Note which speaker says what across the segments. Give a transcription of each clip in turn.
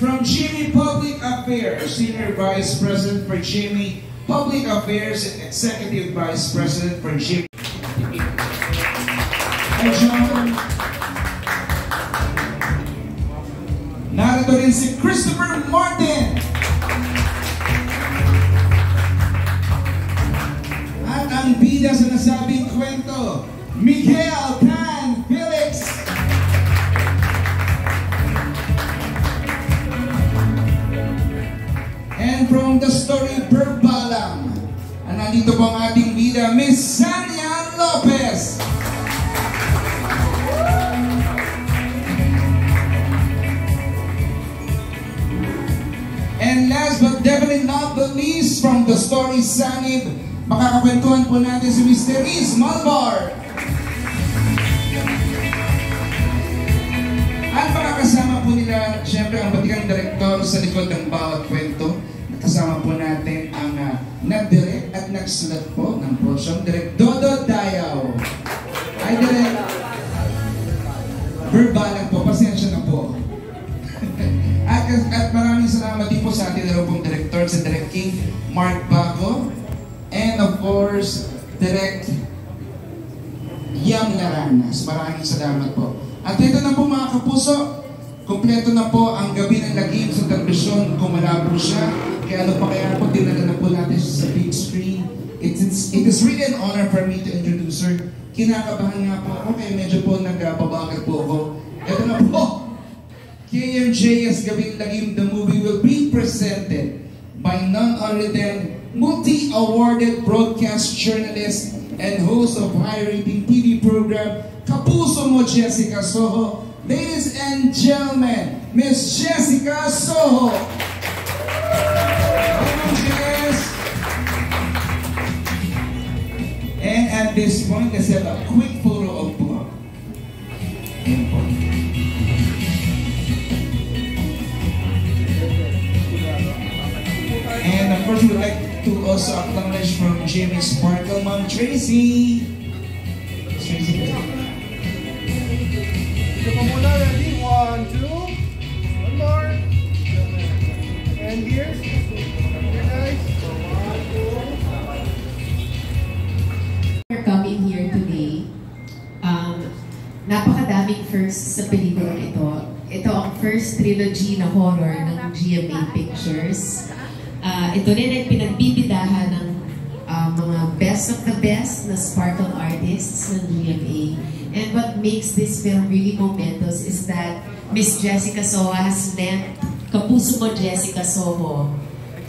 Speaker 1: From Jimmy Public Affairs, Senior Vice President for Jimmy Public Affairs and Executive Vice President for Jimmy. Narito rin si Christopher Martin. At ang bida sa nasabing kwento, Miguel Tan Felix. And from the story Berbalam, nandito po ang ating bida, Miss Sania Lopez. And last but definitely not the least, from the story Sanib, makakakwentuhan po natin si Mr. Riz Malvar. At makakasama po nila, syempre, ang batikang direktor sa likod ng bawat kwento. Kasama po natin ang nag-direct at nagsulat po ng porsyong Direk Dodo Dayaw. Ay, Direk. Verbalang po, pasensya na po. At maraming salamat din po sa ating laro pong director, si Direk King Mark Baco. And of course, Direk Yam Laranas. Maraming salamat po. At ito na po mga kapuso, kompleto na po ang Gabi ng Lagim sa telebisyon kung malabo siya. Kaya ano pa kaya po, dinala na po natin sa big screen. It is really an honor for me to introduce her. Kinakabahan nga po ako, kaya medyo po nagpabagal po ako. Ito na po, KMJS Gabi ng Lagim, the movie will be presented by none other than multi-awarded broadcast journalist and host of high-rating TV program, Kapuso Mo Jessica Soho. Ladies and gentlemen, Miss Jessica Soho. And at this point, let's have a quick photo of Bob. And of course, we'd like to also acknowledge from Jimmy Sparkle, Mom Tracy. Tracy.
Speaker 2: Ready? 1, 2. One more. And here. Here, guys. 1, 2.
Speaker 3: For coming here today. Napakadaming first sa pelikulang ito. Ito ang first trilogy na horror ng GMA Pictures. Ito rin ay pinagbibidahan ng mga best of the best na sparkle artists ng GMA. And what makes this film really momentous is that Miss Jessica Soho has lent Kapuso Mo Jessica Soho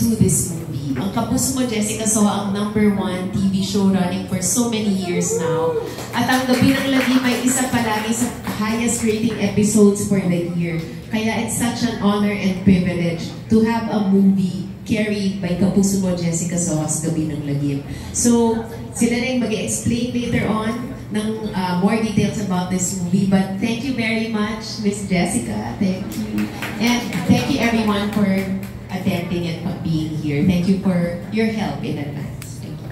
Speaker 3: to this movie. Ang Kapuso Mo Jessica Soho ang #1 TV show running for so many years now. At ang Gabi ng Lagim ay isa palagi sa highest rating episodes for the year. Kaya it's such an honor and privilege to have a movie carried by Kapuso Mo Jessica Soho's Gabi ng Lagim. So, sila rin mag-explain later on ng more details about this movie. But thank you very much, Miss Jessica. Thank you. And thank you everyone for attending and being here. Thank you for your help in advance. Thank you.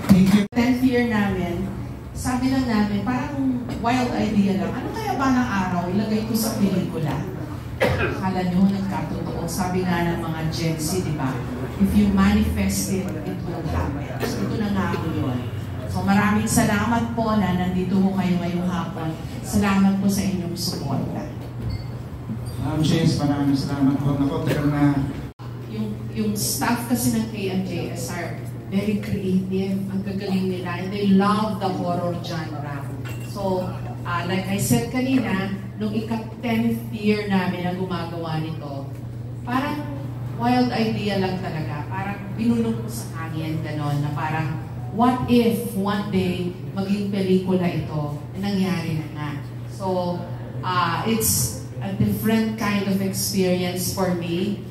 Speaker 1: Thank you.
Speaker 4: 10th year namin, sabi lang namin, parang wild idea lang. Ano kaya ba ng araw, ilagay ko sa pelikula? Akala nyo, nagkatotoo. Sabi nga ng mga Gen Z, di ba? If you manifest it, it will happen. So ito na nga ako yun. So maraming salamat po na nandito ko kayo ngayong hapon. Salamat po sa inyong suporta.
Speaker 1: James, maraming salamat po. Naku, pero na...
Speaker 4: Yung staff kasi ng KMJS are very creative. Ang gagaling nila. And they love the horror genre. So, like I said kanina, nung ika-10th year namin na gumagawa nito, parang wild idea lang talaga. Parang binulong ko sa hangin, gano'n, na parang, what if one day maging pelikula ito? Nangyari na nga. So, it's a different kind of experience for me.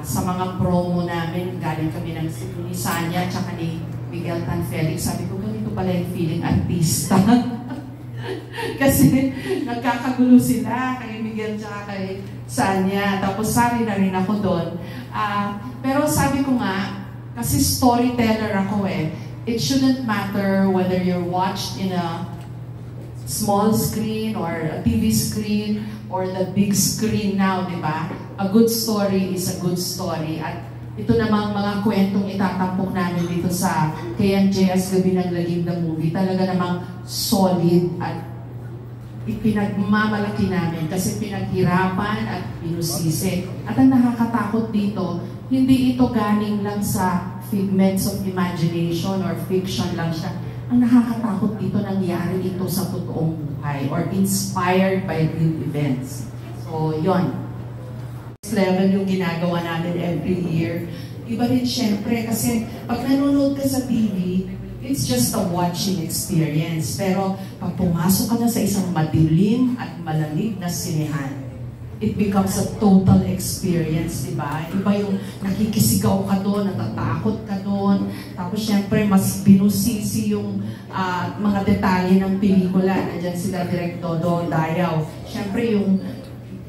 Speaker 4: Sa mga promo namin, galing kami ni Sanya at saka ni Miguel Tan Felix. Sabi ko, ganito pala yung feeling artista. Kasi nagkakagulo sila kay Miguel at kay Sanya. Tapos sari na rin ako doon. Pero sabi ko nga, kasi storyteller ako eh, it shouldn't matter whether you're watched in a small screen or a TV screen or the big screen now, di ba? A good story is a good story. At ito namang mga kwentong itatampok namin dito sa KNJS Gabi ng Lagim the Movie, talaga namang solid at ipinagmamalaki namin kasi pinaghirapan at pinusisi. At ang nakakatakot dito, hindi ito galing lang sa figments of imagination or fiction lang siya. Ang nakakatakot dito, nangyari ito sa totoong buhay or inspired by real events. So, yon. Next level yung ginagawa natin every year. Iba rin syempre kasi pag nanonood ka sa TV, it's just a watching experience. Pero pag pumasok ka na sa isang madilim at malamig na sinehan, it becomes a total experience, di ba? Iba yung nakikisigaw ka doon, natatakot ka doon. Tapos syempre, mas binusisi yung mga detalye ng pelikula. Nandiyan sila Direk Dodo Dayaw. Syempre yung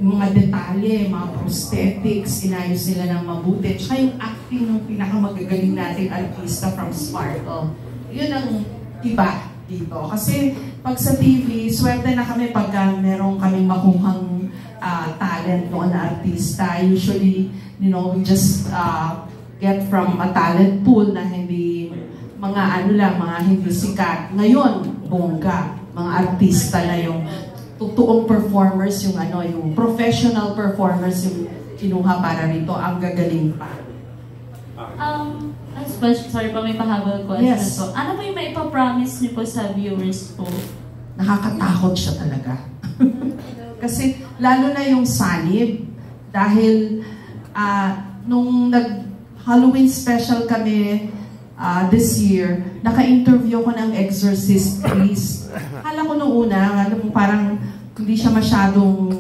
Speaker 4: mga detalye, mga prosthetics, inayos nila ng mabuti. Tsaka yung acting ng pinakamagagaling nating artista from Sparkle. Yun ang iba dito. Kasi pag sa TV, swerte na kami pagka merong kaming makuhang talent noon na artista. Usually, you know, we just get from a talent pool na hindi mga ano lang, mga hindi sikat. Ngayon, bongga, mga artista na yung totoong performers, yung ano, yung professional performers yung kinuha para rito, ang gagaling pa.
Speaker 5: Last question, sorry pa, may pahabol ko.
Speaker 4: Yes.
Speaker 5: Ano ba yung maipapromise niyo po sa viewers po?
Speaker 4: Nakakatakot siya talaga. Kasi lalo na yung sanib, dahil nung nag-Halloween special kami this year, naka-interview ko ng exorcist priest. Akala ko nung una, alam mo, parang hindi siya masyadong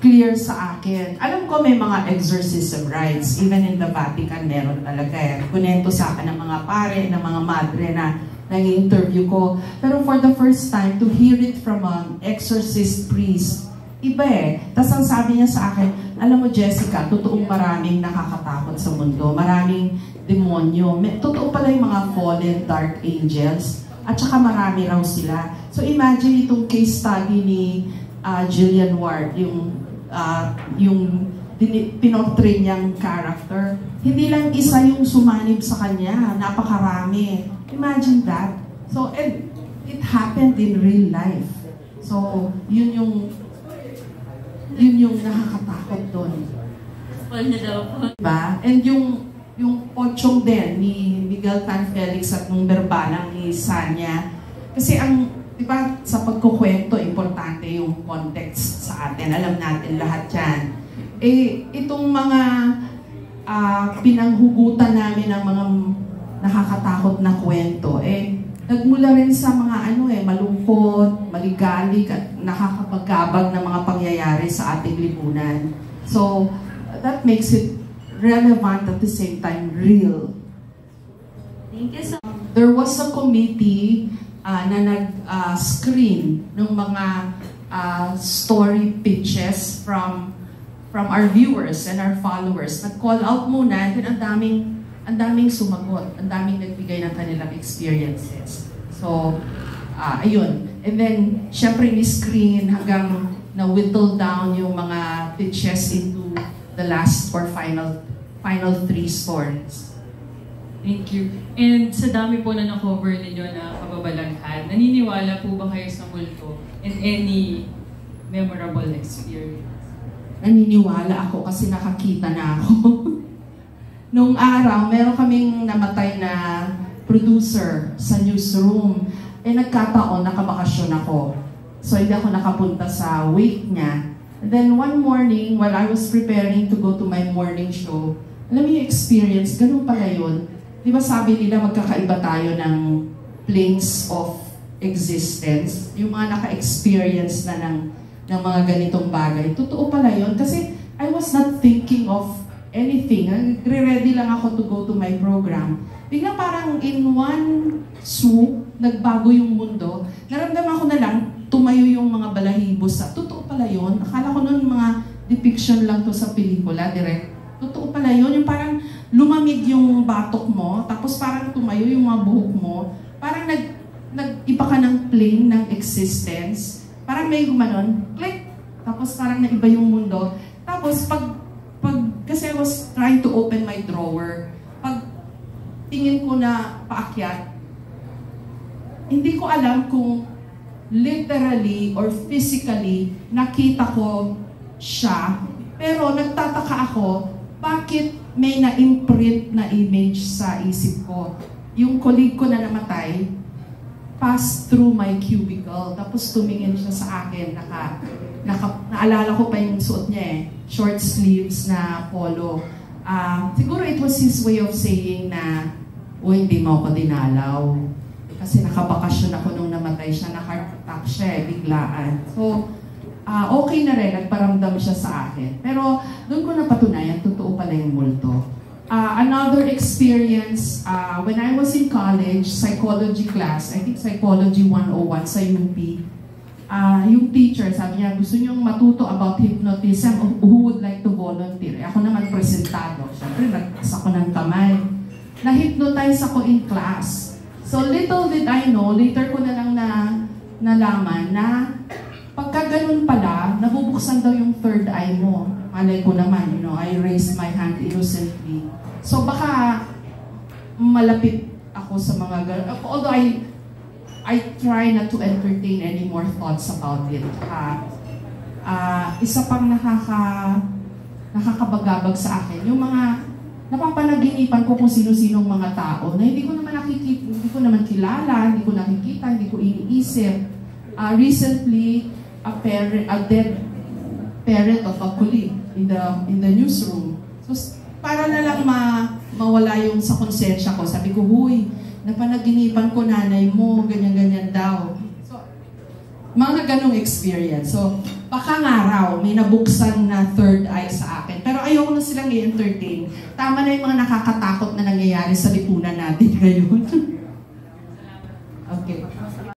Speaker 4: clear sa akin. Alam ko may mga exorcism rites, even in the Vatican meron talaga eh. Kunento sa akin ng mga pare, ng mga madre na nang-interview ko. Pero for the first time, to hear it from an exorcist priest, iba eh. Tapos ang sabi niya sa akin, alam mo Jessica, totoong maraming nakakatakot sa mundo, maraming demonyo. Totoo pala yung mga fallen dark angels, at saka marami raw sila. So imagine itong case study ni Gillian Ward, yung pinortray niyang character. Hindi lang isa yung sumanib sa kanya, napakarami. Imagine that. So, and it happened in real life. So, yun yung nakakatakot doon. Diba? And yung pochong din ni Miguel Tan Felix at nung berbalang ni Sanya. Kasi diba, sa pagkukwento, importante yung context sa atin. Alam natin lahat yan. Eh, itong mga pinanghugutan namin ng mga nakakatakot na kwento, eh, nagmula rin sa mga malungkot, maligalig at nakakapagkabag na mga pangyayari sa ating lipunan. So, that makes it relevant at the same time real.
Speaker 5: Thank you so much.
Speaker 4: There was a committee na nag-screen ng mga story pitches from our viewers and our followers. Nag-call out muna, and ang daming sumagot, ang daming nagbigay ng kanilang experiences. So, ayun. And then, syempre ni-screen hanggang na-whittle down yung mga pitches into the last or final 3 stories.
Speaker 6: Thank you. And sa dami po na na-cover ninyo na kababalaghan, naniniwala po ba kayo sa multo and any memorable experience?
Speaker 4: Naniniwala ako kasi nakakita na ako. Nung araw, meron kaming namatay na producer sa newsroom. Eh nagkataon, nakabakasyon ako. So hindi ako nakapunta sa wake niya. And then one morning, while I was preparing to go to my morning show, alam mo yung experience, ganun pala yun. Di ba sabi nila magkakaiba tayo ng planes of existence? Yung mga naka-experience na ng mga ganitong bagay. Totoo pala yun. Kasi I was not thinking of anything. Nagre-ready lang ako to go to my program. Bigla parang in one swoop, nagbago yung mundo. Naramdaman ko na lang, tumayo yung mga balahibo sa, totoo pala yun. Akala ko noon mga depiction lang to sa pelikula, direct. Totoo pala yun. Yung parang lumamig yung batok mo, tapos parang tumayo yung mga buhok mo. Parang nag-iba ka ng plane ng existence. Parang may gumanon, click! Tapos parang naiba yung mundo. Tapos kasi I was trying to open my drawer, pag tingin ko na paakyat, hindi ko alam kung literally or physically nakita ko siya, pero nagtataka ako, bakit may na-imprint na image sa isip ko? Yung colleague ko na namatay, passed through my cubicle, tapos tumingin siya sa akin, naalala ko pa yung suot niya eh, short sleeves na polo. Siguro it was his way of saying na, hindi mo ako dinalaw. Kasi nakabakasyon ako nung namatay siya, na-heart attack siya eh, biglaan. So, okay na rin, nagparamdam siya sa akin. Pero doon ko napatunayan, totoo pala yung multo. Another experience, when I was in college, psychology class, I think Psychology 101 sa UP, yung teacher, sabi niya, gusto niyong matuto about hypnotism, who would like to volunteer? Ako naman presentado. Siyempre, nagtas ako ng kamay. Na-hypnotize ako in class. So, little did I know, later ko na lang nalaman na pagka ganun pala, nabubuksan daw yung third eye mo. Malay ko naman, I raised my hand innocently. So, baka malapit ako sa mga ganun. Although I try not to entertain any more thoughts about it. Isa pang nakakabagabag sa akin, yung mga napapanaginipan ko kung sino-sinong mga tao na hindi ko naman kilala, hindi ko nakikita, hindi ko iniisip. Recently, a dead parent of a colleague in the newsroom. So, para na lang mawala yung sa konsensya ko, sabi ko, huy, napanaginipan ko nanay mo, ganyan-ganyan daw. So, mga ganong experience. So, baka nga raw, may nabuksan na third eye sa akin. Pero ayoko na silang i-entertain. Tama na yung mga nakakatakot na nangyayari sa lipunan natin ngayon.